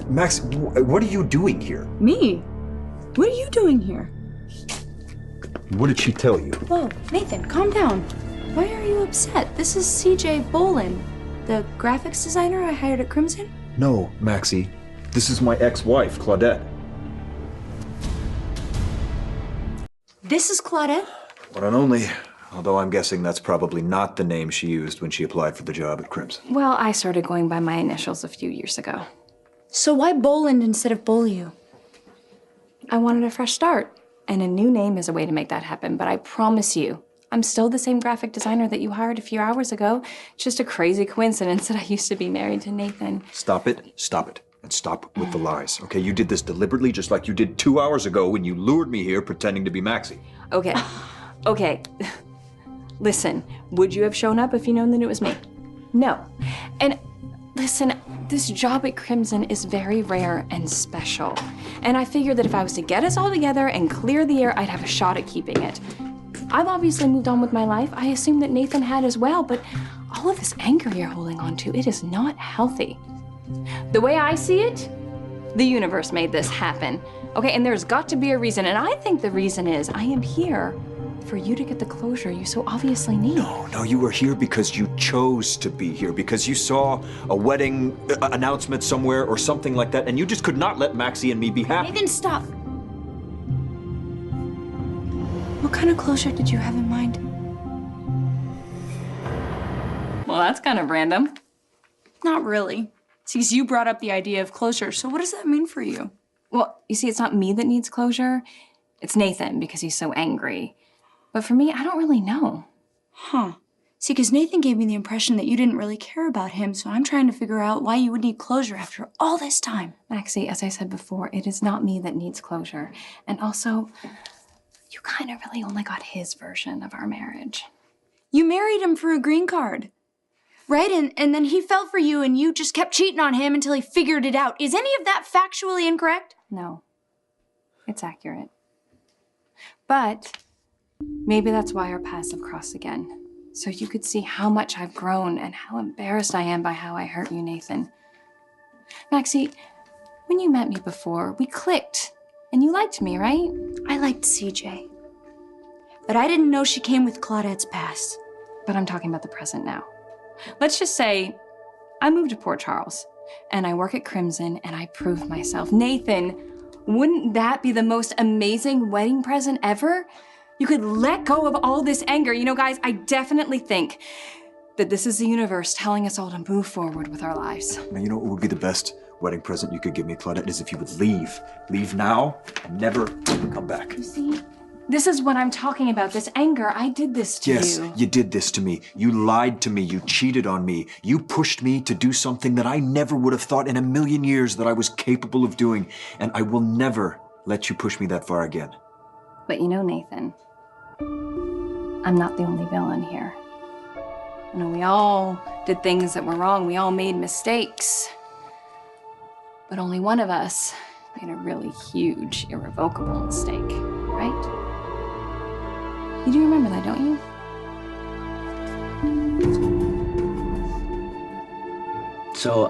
Max, what are you doing here? Me? What are you doing here? What did she tell you? Whoa, Nathan, calm down. Why are you upset? This is CJ Bolin, the graphics designer I hired at Crimson. No, Maxie. This is my ex-wife, Claudette. This is Claudette? One and only. Although I'm guessing that's probably not the name she used when she applied for the job at Crimson. Well, I started going by my initials a few years ago. So why Bolin instead of Bolio? I wanted a fresh start, and a new name is a way to make that happen, but I promise you, I'm still the same graphic designer that you hired a few hours ago. It's just a crazy coincidence that I used to be married to Nathan. Stop it, and stop with the lies, okay? You did this deliberately, just like you did 2 hours ago when you lured me here pretending to be Maxie. Okay, okay. Listen, would you have shown up if you known that it was me? No. And listen, this job at Crimson is very rare and special. And I figured that if I was to get us all together and clear the air, I'd have a shot at keeping it. I've obviously moved on with my life. I assume that Nathan had as well, but all of this anger you're holding on to, it is not healthy. The way I see it, the universe made this happen. Okay, and there's got to be a reason, and I think the reason is I am here for you to get the closure you so obviously need. No, you were here because you chose to be here, because you saw a wedding announcement somewhere or something like that, and you just could not let Maxie and me be happy. Nathan, stop. What kind of closure did you have in mind? Well, that's kind of random. Not really. Since you brought up the idea of closure, so what does that mean for you? Well, you see, it's not me that needs closure. It's Nathan, because he's so angry. But for me, I don't really know. Huh. See, because Nathan gave me the impression that you didn't really care about him, so I'm trying to figure out why you would need closure after all this time. Maxie, as I said before, it is not me that needs closure. And also, you kind of really only got his version of our marriage. You married him for a green card, right? And then he fell for you and you just kept cheating on him until he figured it out. Is any of that factually incorrect? No, it's accurate. But maybe that's why our paths have crossed again. So you could see how much I've grown and how embarrassed I am by how I hurt you, Nathan. Maxie, when you met me before, we clicked. And you liked me, right? I liked CJ. But I didn't know she came with Claudette's past. But I'm talking about the present now. Let's just say I moved to Port Charles, and I work at Crimson, and I prove myself. Nathan, wouldn't that be the most amazing wedding present ever? You could let go of all this anger. You know, guys, I definitely think that this is the universe telling us all to move forward with our lives. Now, you know what would be the best wedding present you could give me, Claudette, is if you would leave. Leave now and never come back. You see, this is what I'm talking about, this anger. I did this to you. Yes, you did this to me. You lied to me. You cheated on me. You pushed me to do something that I never would have thought in a million years that I was capable of doing. And I will never let you push me that far again. But you know, Nathan, I'm not the only villain here. You know, we all did things that were wrong. We all made mistakes. But only one of us made a really huge, irrevocable mistake, right? You do remember that, don't you? So